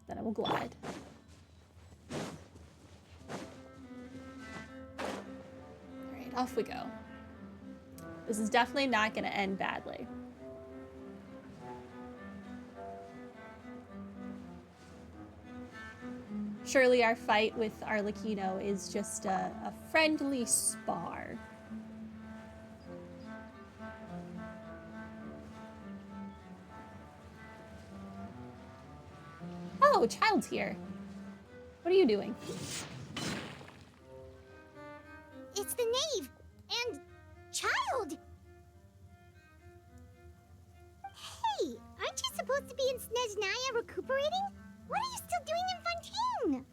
Then I will glide. Alright, off we go. This is definitely not going to end badly. Surely our fight with Arlecchino is just a friendly spar. Oh, Childe's here. What are you doing? It's the knave and Childe. Hey, aren't you supposed to be in Snezhnaya recuperating? What are you still doing in Fontaine?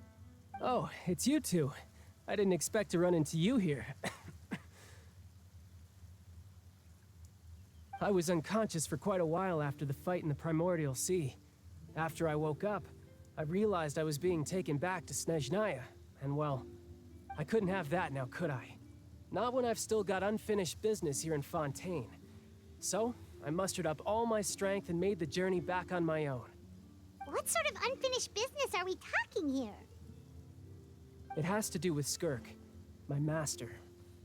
Oh, it's you two. I didn't expect to run into you here. I was unconscious for quite a while after the fight in the Primordial Sea. After I woke up, I realized I was being taken back to Snezhnaya, and well, I couldn't have that now, could I? Not when I've still got unfinished business here in Fontaine. So, I mustered up all my strength and made the journey back on my own. What sort of unfinished business are we talking here? It has to do with Skirk, my master.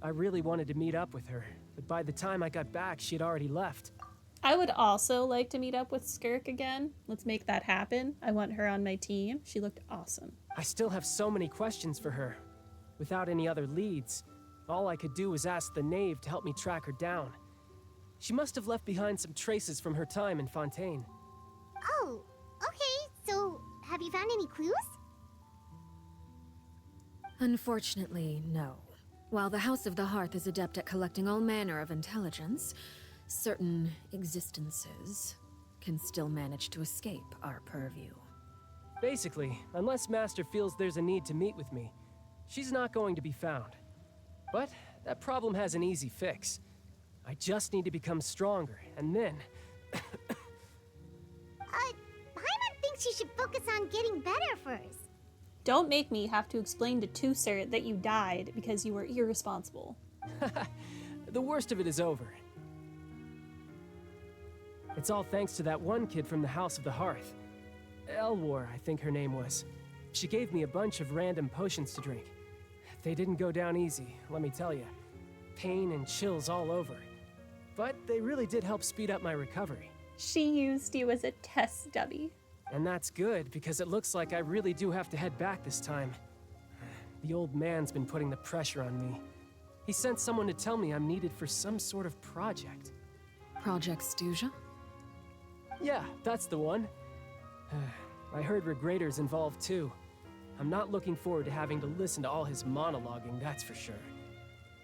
I really wanted to meet up with her, but by the time I got back, she had already left. I would also like to meet up with Skirk again. Let's make that happen. I want her on my team. She looked awesome. I still have so many questions for her. Without any other leads, all I could do was ask the knave to help me track her down. She must have left behind some traces from her time in Fontaine. Oh, okay. So, have you found any clues? Unfortunately, no. While the House of the Hearth is adept at collecting all manner of intelligence, certain existences can still manage to escape our purview. Basically, unless Master feels there's a need to meet with me, she's not going to be found. But that problem has an easy fix. I just need to become stronger, and then... Paimon thinks you should focus on getting better first. Don't make me have to explain to Tusser that you died because you were irresponsible. The worst of it is over. It's all thanks to that one kid from the House of the Hearth. Elwar, I think her name was. She gave me a bunch of random potions to drink. They didn't go down easy, let me tell you. Pain and chills all over. But they really did help speed up my recovery. She used you as a test dummy. And that's good, because it looks like I really do have to head back this time. The old man's been putting the pressure on me. He sent someone to tell me I'm needed for some sort of project. Project Stuja? Yeah, that's the one. I heard Regrader's involved too. I'm not looking forward to having to listen to all his monologuing, that's for sure.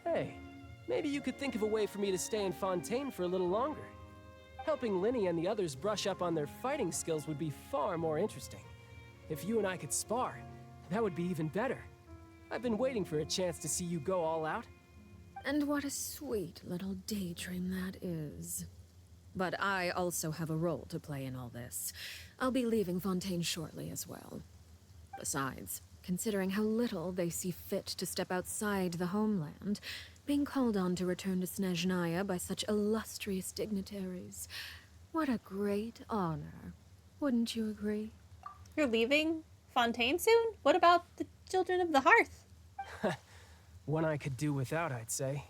Hey, maybe you could think of a way for me to stay in Fontaine for a little longer. Helping Linny and the others brush up on their fighting skills would be far more interesting. If you and I could spar, that would be even better. I've been waiting for a chance to see you go all out. And what a sweet little daydream that is. But I also have a role to play in all this. I'll be leaving Fontaine shortly as well. Besides, considering how little they see fit to step outside the homeland, being called on to return to Snezhnaya by such illustrious dignitaries, what a great honor. Wouldn't you agree? You're leaving Fontaine soon? What about the Children of the Hearth? One I could do without, I'd say.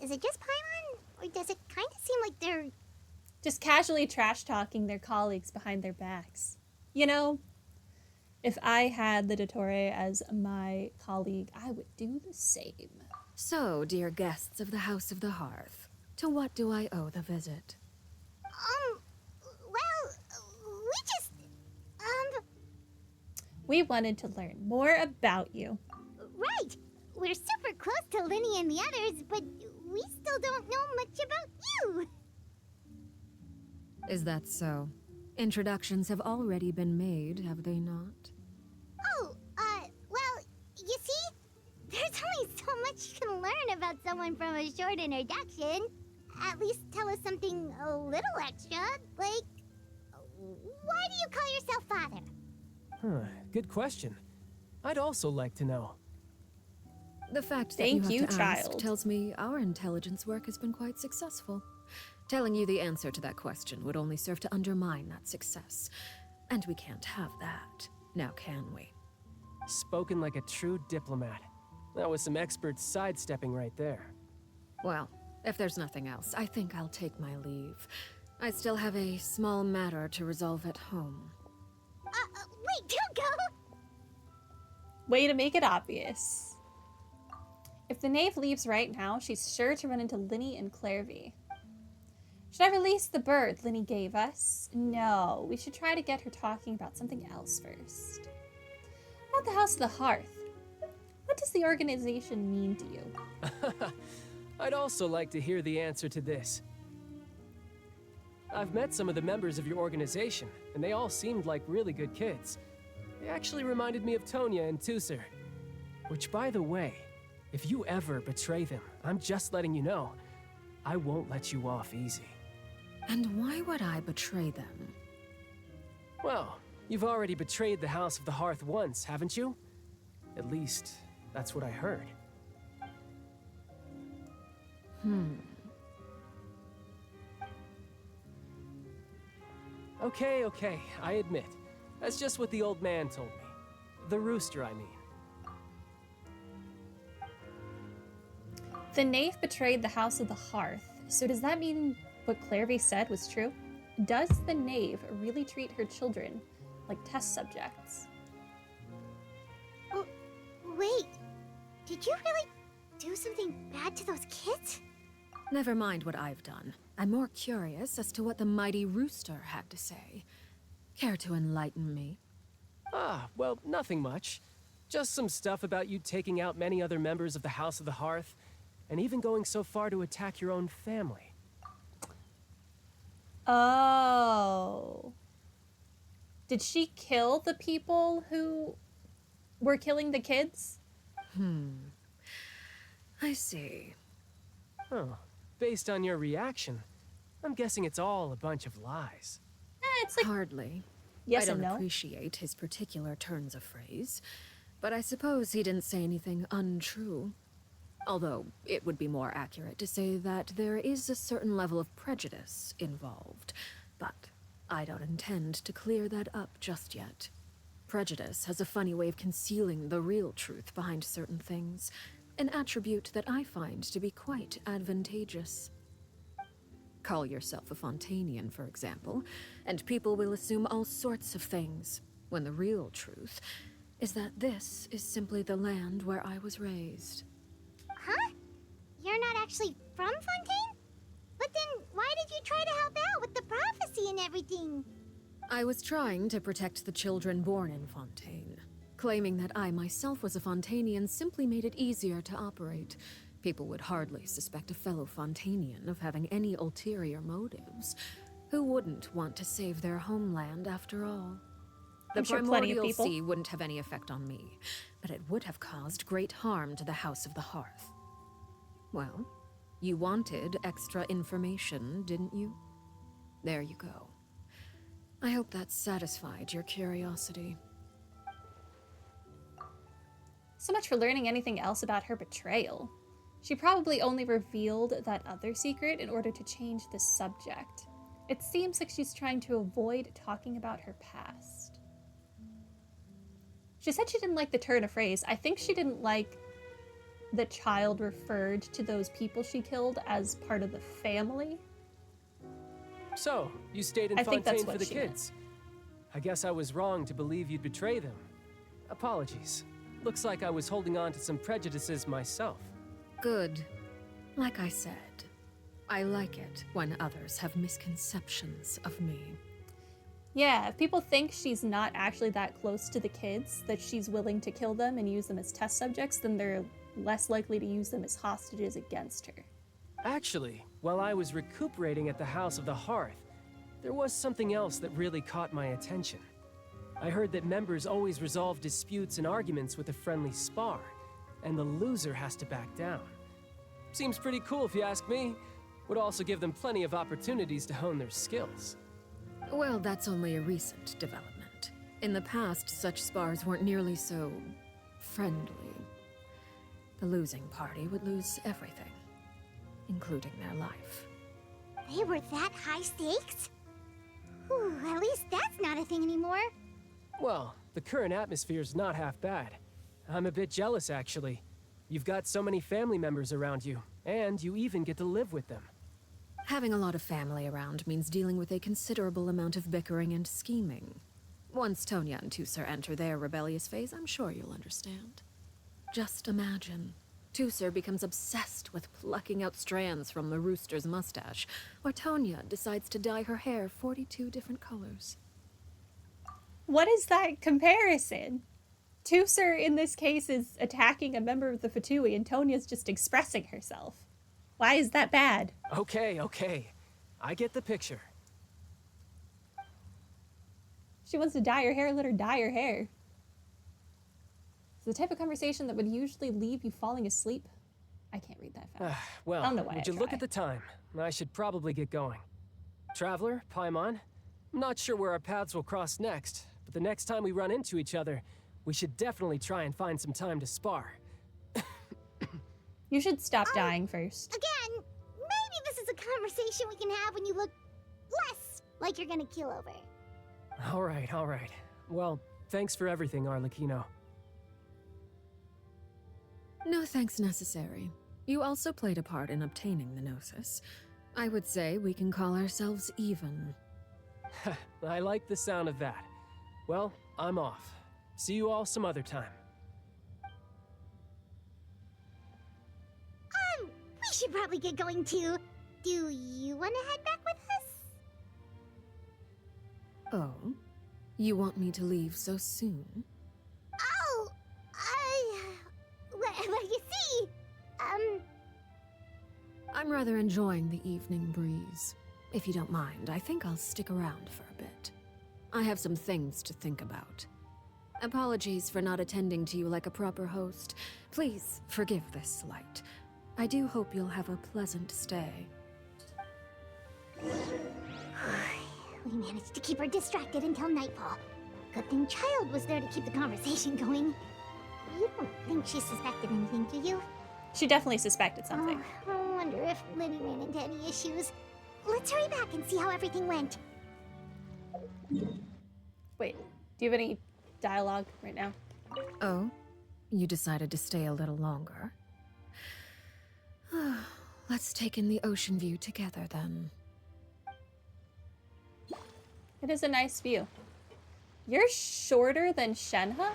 Is it just Paimon? Or does it kind of seem like they're... Just casually trash-talking their colleagues behind their backs. You know, if I had the Dottore as my colleague, I would do the same. So, dear guests of the House of the Hearth, to what do I owe the visit? We wanted to learn more about you. Right! We're super close to Linny and the others, but we still don't know much about you! Is that so? Introductions have already been made, have they not? Oh, well, you see? There's only so much you can learn about someone from a short introduction. At least tell us something a little extra, like... Why do you call yourself father? Good question. I'd also like to know. The fact that Thank you you, have to ask child. tells me our intelligence work has been quite successful. Telling you the answer to that question would only serve to undermine that success. And we can't have that, now can we? Spoken like a true diplomat. That was some expert sidestepping right there. Well, if there's nothing else, I think I'll take my leave. I still have a small matter to resolve at home. Wait, don't go! Way to make it obvious. If the knave leaves right now, she's sure to run into Linny and Clairvy. Should I release the bird Linny gave us? No, we should try to get her talking about something else first. About the House of the Hearth. What does the organization mean to you? I'd also like to hear the answer to this. I've met some of the members of your organization, and they all seemed like really good kids. They actually reminded me of Tonya and Tusser. Which, by the way, if you ever betray them, I'm just letting you know, I won't let you off easy. And why would I betray them? Well, you've already betrayed the House of the Hearth once, haven't you? At least, that's what I heard. Okay, I admit. That's just what the old man told me. The rooster, I mean. The knave betrayed the House of the Hearth, so does that mean what Clairvy said was true? Does the knave really treat her children like test subjects? Oh, wait, did you really do something bad to those kids? Never mind what I've done. I'm more curious as to what the mighty rooster had to say. Care to enlighten me? Well, nothing much. Just some stuff about you taking out many other members of the House of the Hearth, and even going so far to attack your own family. Oh. Did she kill the people who were killing the kids? I see. Huh. Based on your reaction, I'm guessing it's all a bunch of lies. It's like Hardly. yes I and don't no. appreciate his particular turns of phrase, but I suppose he didn't say anything untrue. Although, it would be more accurate to say that there is a certain level of prejudice involved, but I don't intend to clear that up just yet. Prejudice has a funny way of concealing the real truth behind certain things, an attribute that I find to be quite advantageous. Call yourself a Fontanian, for example, and people will assume all sorts of things, when the real truth is that this is simply the land where I was raised. Huh? You're not actually from Fontaine? But then why did you try to help out with the prophecy and everything? I was trying to protect the children born in Fontaine. Claiming that I myself was a Fontanian simply made it easier to operate. People would hardly suspect a fellow Fontanian of having any ulterior motives. Who wouldn't want to save their homeland after all? The I'm sure plenty of primordial people. sea wouldn't have any effect on me, but it would have caused great harm to the House of the Hearth. Well, you wanted extra information, didn't you? There you go. I hope that satisfied your curiosity. So much for learning anything else about her betrayal. She probably only revealed that other secret in order to change the subject. It seems like she's trying to avoid talking about her past. She said she didn't like the turn of phrase. I think she didn't like the child referred to those people she killed as part of the family. So, you stayed in I think that's Fontaine for what the she meant. kids. I guess I was wrong to believe you'd betray them. Apologies. Looks like I was holding on to some prejudices myself. Good. Like I said, I like it when others have misconceptions of me. Yeah, if people think she's not actually that close to the kids, that she's willing to kill them and use them as test subjects, then they're less likely to use them as hostages against her. Actually, while I was recuperating at the House of the Hearth, there was something else that really caught my attention. I heard that members always resolve disputes and arguments with a friendly spar, and the loser has to back down. Seems pretty cool if you ask me. Would also give them plenty of opportunities to hone their skills. Well, that's only a recent development. In the past, such spars weren't nearly so friendly. The losing party would lose everything, including their life. They were that high stakes? Whew, at least that's not a thing anymore. Well, the current atmosphere's not half bad. I'm a bit jealous, actually. You've got so many family members around you, and you even get to live with them. Having a lot of family around means dealing with a considerable amount of bickering and scheming. Once Tonya and Tusser enter their rebellious phase, I'm sure you'll understand. Just imagine. Tusser becomes obsessed with plucking out strands from the rooster's mustache, or Tonya decides to dye her hair 42 different colors. What is that comparison? Tusser, in this case, is attacking a member of the Fatui, and Tonya's just expressing herself. Why is that bad? Okay. I get the picture. She wants to dye her hair, let her dye her hair. It's the type of conversation that would usually leave you falling asleep. I can't read that fast. Well, I don't know why would I you look try. at the time? I should probably get going. Traveler, Paimon, I'm not sure where our paths will cross next, but the next time we run into each other, we should definitely try and find some time to spar. You should stop dying first. Again, maybe this is a conversation we can have when you look less like you're gonna keel over. All right. Well, thanks for everything, Arlecchino. No thanks necessary. You also played a part in obtaining the Gnosis. I would say we can call ourselves even. I like the sound of that. Well, I'm off. See you all some other time. We should probably get going too. Do you want to head back with us? Oh? You want me to leave so soon? Oh, well, you see, I'm rather enjoying the evening breeze. If you don't mind, I think I'll stick around for a bit. I have some things to think about. Apologies for not attending to you like a proper host. Please forgive this slight. I do hope you'll have a pleasant stay. we managed to keep her distracted until nightfall. Good thing Childe was there to keep the conversation going. You don't think she suspected anything, do you? She definitely suspected something. Oh, I wonder if Liddy ran into any issues. Let's hurry back and see how everything went. Wait, do you have any dialogue right now? Oh? You decided to stay a little longer? Let's take in the ocean view together, then. It is a nice view. You're shorter than Shenhe?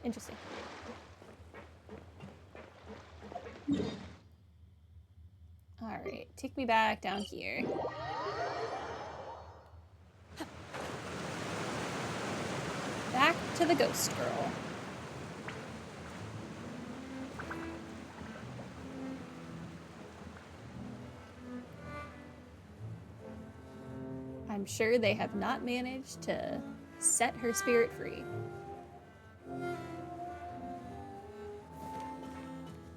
Interesting. Alright, take me back down here. Back to the ghost girl. I'm sure they have not managed to set her spirit free.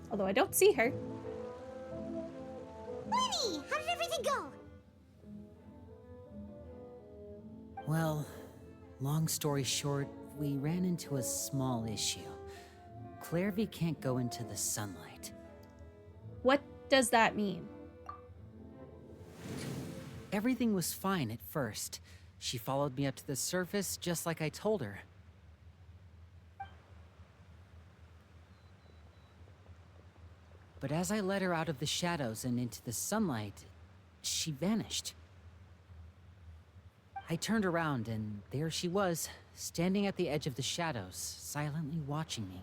Although I don't see her. Liddy, how did everything go? Well, long story short, we ran into a small issue. Clairvy can't go into the sunlight. What does that mean? Everything was fine at first. She followed me up to the surface just like I told her. But as I led her out of the shadows and into the sunlight, she vanished. I turned around and there she was, standing at the edge of the shadows, silently watching me.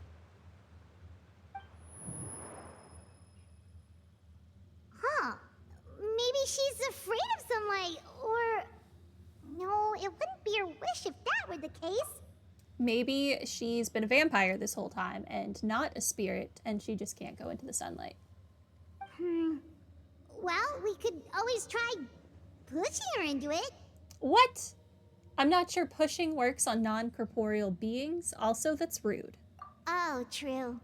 Huh. Maybe she's afraid of sunlight, or... No, it wouldn't be her wish if that were the case. Maybe she's been a vampire this whole time and not a spirit, and she just can't go into the sunlight. Well, we could always try pushing her into it. What? I'm not sure pushing works on non-corporeal beings. Also, that's rude. Oh, true.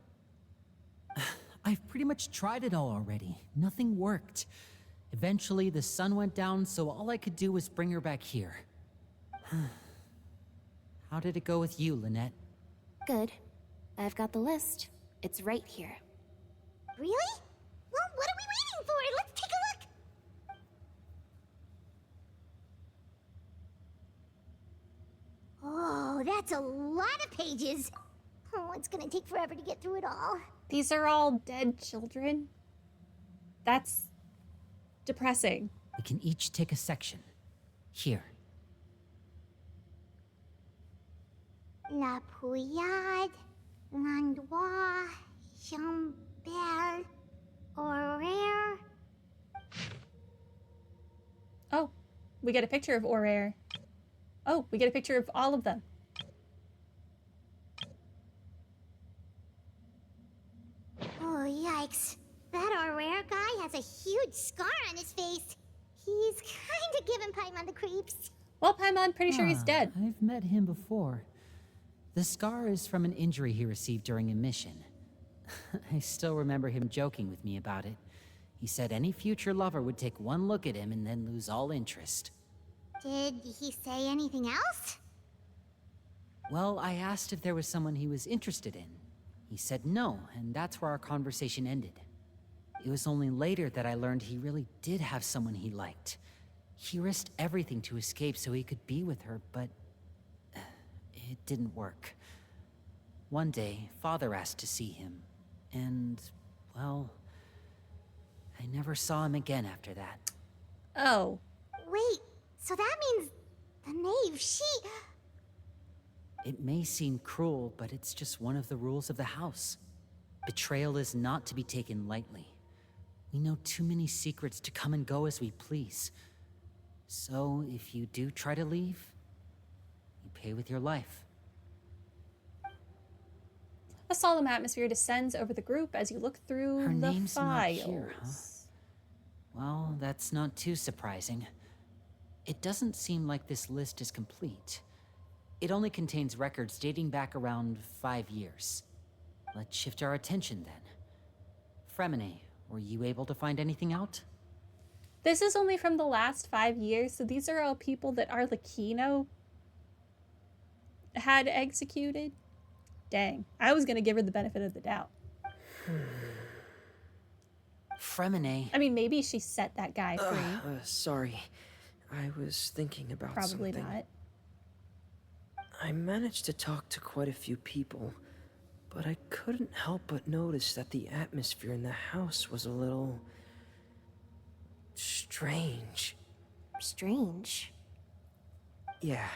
I've pretty much tried it all already. Nothing worked. Eventually, the sun went down, so all I could do was bring her back here. How did it go with you, Lynette? Good. I've got the list. It's right here. Really? That's a lot of pages. Oh, it's gonna take forever to get through it all. These are all dead children. That's depressing. We can each take a section. Here. La Pouillade, Landois, Chambert, Aurore. Oh, we get a picture of Aurore. Oh, we get a picture of all of them. Oh, yikes. That Aurore guy has a huge scar on his face. He's kinda giving Paimon the creeps. Well, Paimon, pretty sure he's dead. I've met him before. The scar is from an injury he received during a mission. I still remember him joking with me about it. He said any future lover would take one look at him and then lose all interest. Did he say anything else? Well, I asked if there was someone he was interested in. He said no, and that's where our conversation ended. It was only later that I learned he really did have someone he liked. He risked everything to escape so he could be with her, but it didn't work. One day, Father asked to see him, and, well, I never saw him again after that. Oh. Wait, so that means the knave, she... It may seem cruel, but it's just one of the rules of the house. Betrayal is not to be taken lightly. We know too many secrets to come and go as we please. So, if you do try to leave, you pay with your life. A solemn atmosphere descends over the group as you look through Her the name's not files. here, huh? Well, that's not too surprising. It doesn't seem like this list is complete. It only contains records dating back around 5 years. Let's shift our attention then. Fremine, were you able to find anything out? This is only from the last 5 years, so these are all people that Arlecchino had executed. Dang, I was gonna give her the benefit of the doubt. Fremine. I mean, maybe she set that guy free. Sorry. I was thinking about Probably something. not. I managed to talk to quite a few people, but I couldn't help but notice that the atmosphere in the house was a little... strange. Strange. Yeah,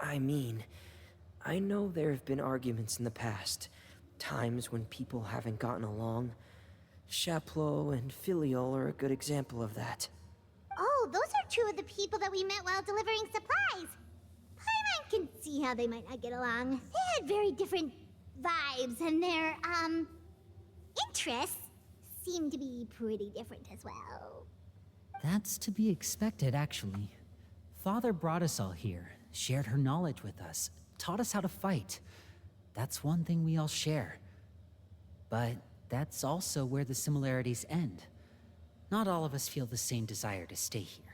I mean, I know there have been arguments in the past, times when people haven't gotten along. Chaplot and Filiol are a good example of that. Oh, those are two of the people that we met while delivering supplies. Paimon can see how they might not get along. They had very different vibes, and their, interests seem to be pretty different as well. That's to be expected, actually. Father brought us all here, shared her knowledge with us, taught us how to fight. That's one thing we all share. But that's also where the similarities end. Not all of us feel the same desire to stay here.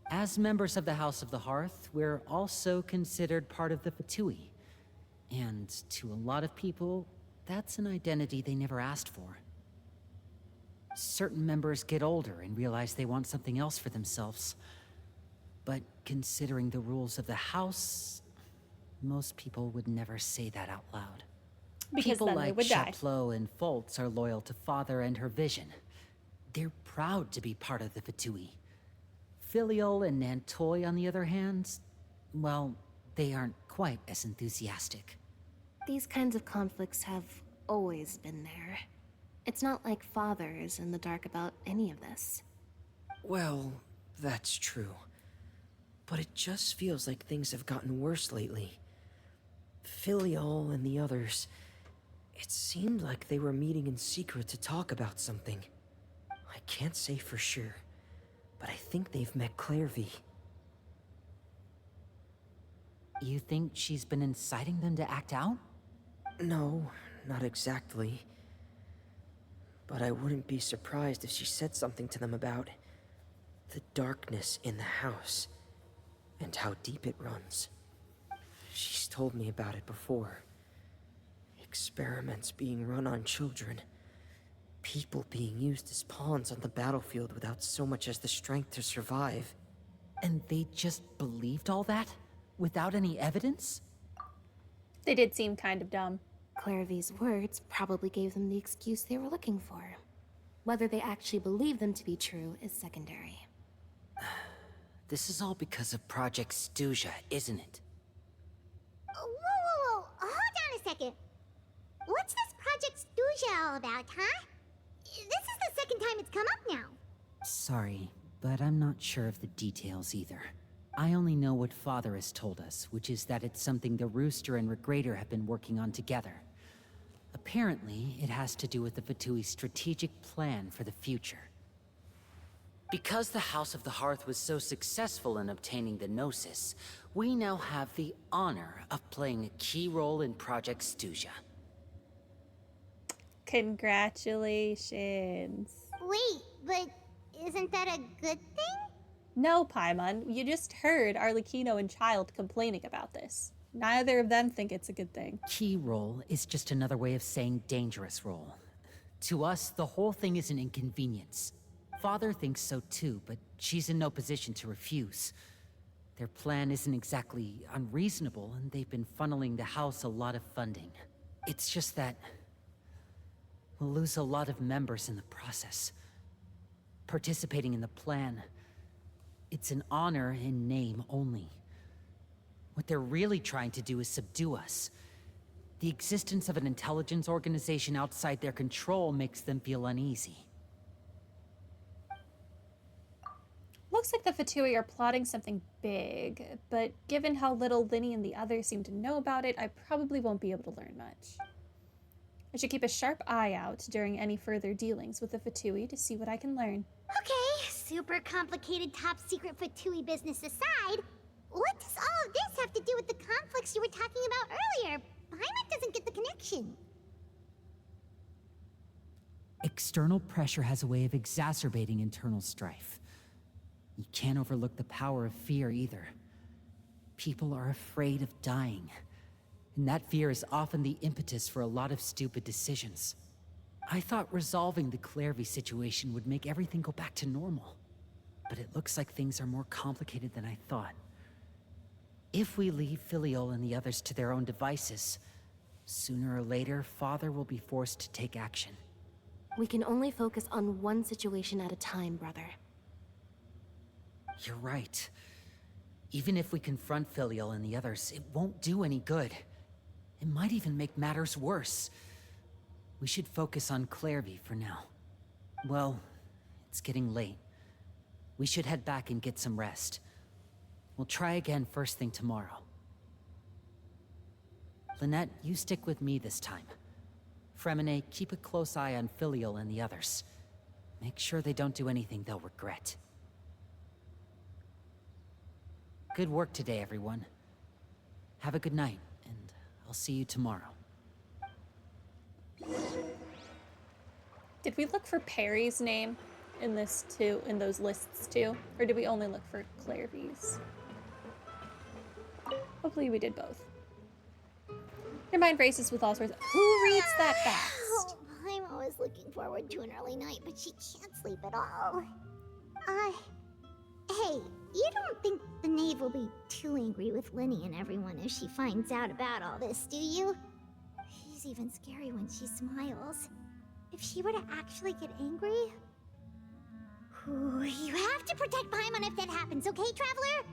As members of the House of the Hearth, we're also considered part of the Fatui. And to a lot of people, that's an identity they never asked for. Certain members get older and realize they want something else for themselves. But considering the rules of the house, most people would never say that out loud. Because People then they like would die. Chaplot and Foltz are loyal to Father and her vision. They're proud to be part of the Fatui. Filiol and Nantoy, on the other hand, well, they aren't quite as enthusiastic. These kinds of conflicts have always been there. It's not like Father is in the dark about any of this. Well, that's true. But it just feels like things have gotten worse lately. Filiol and the others, it seemed like they were meeting in secret to talk about something. I can't say for sure, but I think they've met Clairvy. You think she's been inciting them to act out? No, not exactly. But I wouldn't be surprised if she said something to them about the darkness in the house and how deep it runs. She's told me about it before. Experiments being run on children. People being used as pawns on the battlefield without so much as the strength to survive. And they just believed all that? Without any evidence? They did seem kind of dumb. Clairvy's words probably gave them the excuse they were looking for. Whether they actually believe them to be true is secondary. This is all because of Project Stuja, isn't it? Whoa. Hold on a second. What's this Project Stuja all about, huh? This is the second time it's come up now. Sorry, but I'm not sure of the details either. I only know what Father has told us, which is that it's something the Rooster and Regrator have been working on together. Apparently, it has to do with the Fatui's strategic plan for the future. Because the House of the Hearth was so successful in obtaining the Gnosis, we now have the honor of playing a key role in Project Stuja. Congratulations. Wait, but isn't that a good thing? No, Paimon, you just heard Arlecchino and Childe complaining about this. Neither of them think it's a good thing. Key role is just another way of saying dangerous role. To us, the whole thing is an inconvenience. Father thinks so too, but she's in no position to refuse. Their plan isn't exactly unreasonable, and they've been funneling the house a lot of funding. It's just that we'll lose a lot of members in the process. Participating in the plan, it's an honor in name only. What they're really trying to do is subdue us. The existence of an intelligence organization outside their control makes them feel uneasy. Looks like the Fatui are plotting something big, but given how little Linny and the others seem to know about it, I probably won't be able to learn much. I should keep a sharp eye out during any further dealings with the Fatui to see what I can learn. Okay, super complicated top secret Fatui business aside, what does all of this have to do with the conflicts you were talking about earlier? Paimon doesn't get the connection. External pressure has a way of exacerbating internal strife. You can't overlook the power of fear either. People are afraid of dying, and that fear is often the impetus for a lot of stupid decisions. I thought resolving the Clairvy situation would make everything go back to normal, but it looks like things are more complicated than I thought. If we leave Filiol and the others to their own devices, sooner or later, Father will be forced to take action. We can only focus on one situation at a time, brother. You're right. Even if we confront Filiol and the others, it won't do any good. It might even make matters worse. We should focus on Clairvy for now. Well, it's getting late. We should head back and get some rest. We'll try again first thing tomorrow. Lynette, you stick with me this time. Fremine, keep a close eye on Filiol and the others. Make sure they don't do anything they'll regret. Good work today, everyone. Have a good night, and I'll see you tomorrow. Did we look for Perry's name in this too, in those lists too? Or did we only look for Clairvy's? Hopefully we did both. Your mind races with all sorts of... Who reads that fast? I'm always looking forward to an early night, but she can't sleep at all. Hey, you don't think the Knave will be too angry with Linny and everyone if she finds out about all this, do you? She's even scary when she smiles. If she were to actually get angry... Ooh, you have to protect Paimon if that happens, okay, Traveler?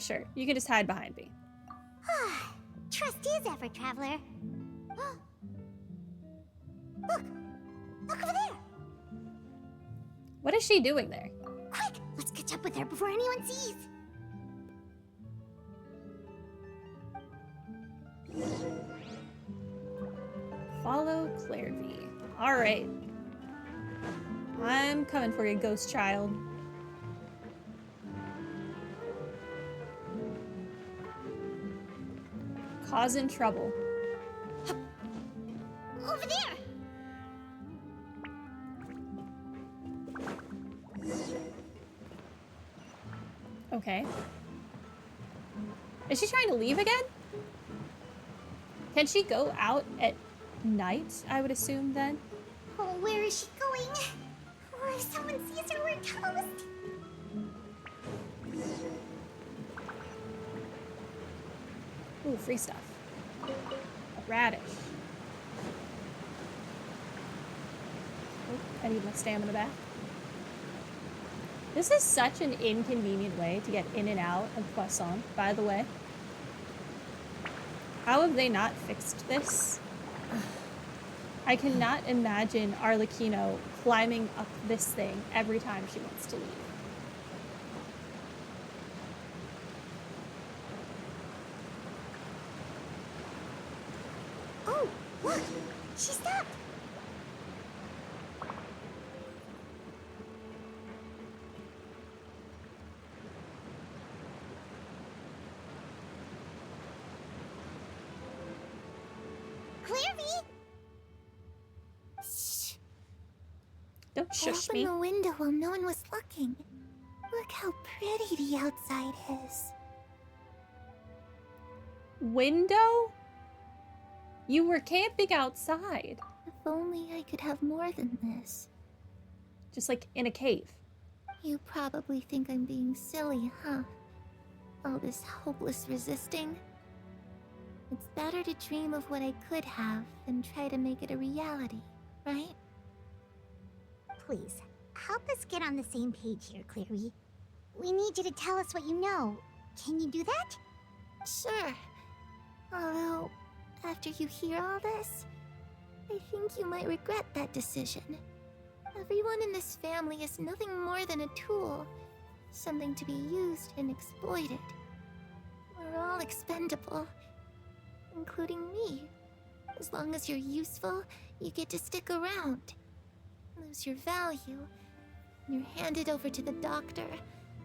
Sure. You can just hide behind me. Trust is ever, Traveler. Look! Look over there! What is she doing there? Quick! Let's catch up with her before anyone sees! Follow Clairvy. Alright. I'm coming for you, ghost child. Causing trouble. Over there! Okay. Is she trying to leave again? Can she go out at night, I would assume, then? Oh, where is she going? Oh, if someone sees her, we're toast! Ooh, free stuff. A radish. Oh, I need my stamina back. This is such an inconvenient way to get in and out of Poisson, by the way. How have they not fixed this? I cannot imagine Arlecchino climbing up this thing every time she wants to leave. Oh, look! She stopped! Clairvy! Shh! Don't shush Open me. the window while no one was looking. Look how pretty the outside is. Window? You were camping outside. If only I could have more than this. Just like in a cave. You probably think I'm being silly, huh? All this hopeless resisting. It's better to dream of what I could have than try to make it a reality, right? Please, help us get on the same page here, Clary. We need you to tell us what you know. Can you do that? Sure. Although, after you hear all this, I think you might regret that decision. Everyone in this family is nothing more than a tool. Something to be used and exploited. We're all expendable. Including me. As long as you're useful, you get to stick around. Lose your value. You're handed over to the doctor,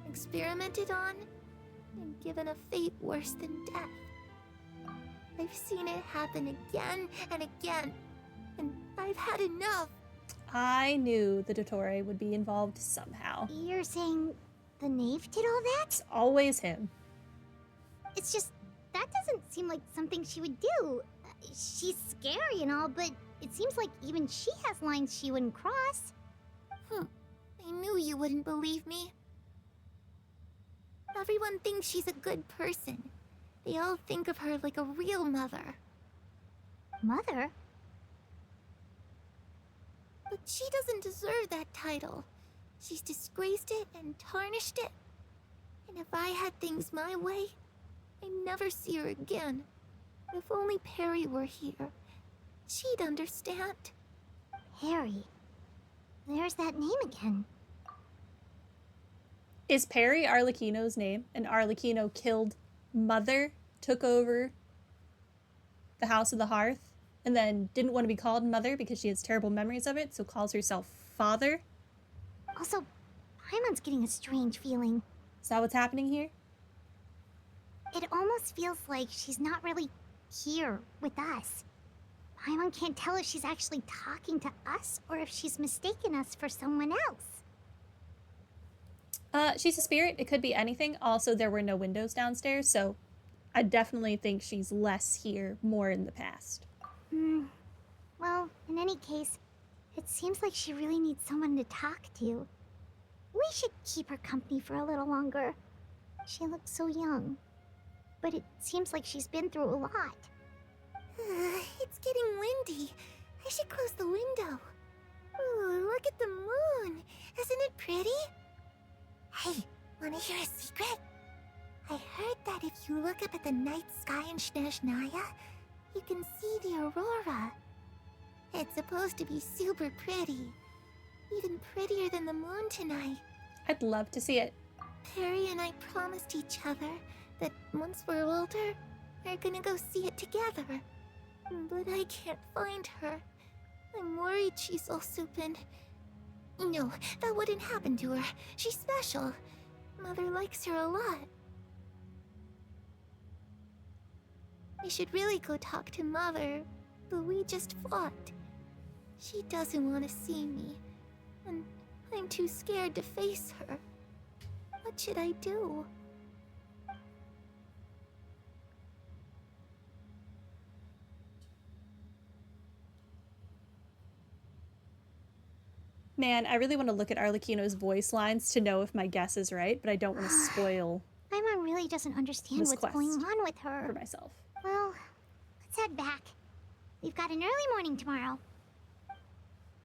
experimented on, and given a fate worse than death. I've seen it happen again and again, and I've had enough. I knew the Dottore would be involved somehow. You're saying the knave did all that? It's always him. It's just, that doesn't seem like something she would do. She's scary and all, but it seems like even she has lines she wouldn't cross. I knew you wouldn't believe me. Everyone thinks she's a good person. They all think of her like a real mother. Mother? But she doesn't deserve that title. She's disgraced it and tarnished it. And if I had things my way, I'd never see her again. If only Perry were here, she'd understand. Harry. There's that name again. Is Perry Arlecchino's name? And Arlecchino killed Mother, took over the House of the Hearth, and then didn't want to be called Mother because she has terrible memories of it, so calls herself Father? Also, Paimon's getting a strange feeling. Is that what's happening here? It almost feels like she's not really here with us. Paimon can't tell if she's actually talking to us or if she's mistaken us for someone else. She's a spirit. It could be anything. Also, there were no windows downstairs, so I definitely think she's less here, more in the past. Well, in any case, it seems like she really needs someone to talk to. We should keep her company for a little longer. She looks so young. But it seems like she's been through a lot. It's getting windy. I should close the window. Ooh, look at the moon. Isn't it pretty? Hey, wanna hear a secret? I heard that if you look up at the night sky in Snezhnaya, you can see the aurora. It's supposed to be super pretty. Even prettier than the moon tonight. I'd love to see it. Perry and I promised each other that once we're older, we're gonna go see it together. But I can't find her. I'm worried she's also been... No, that wouldn't happen to her. She's special. Mother likes her a lot. I should really go talk to Mother, but we just fought. She doesn't want to see me, and I'm too scared to face her. What should I do? Man, I really want to look at Arlecchino's voice lines to know if my guess is right, but I don't want to spoil Paimon really doesn't understand This what's quest. going on with her. For myself. Well, let's head back. We've got an early morning tomorrow.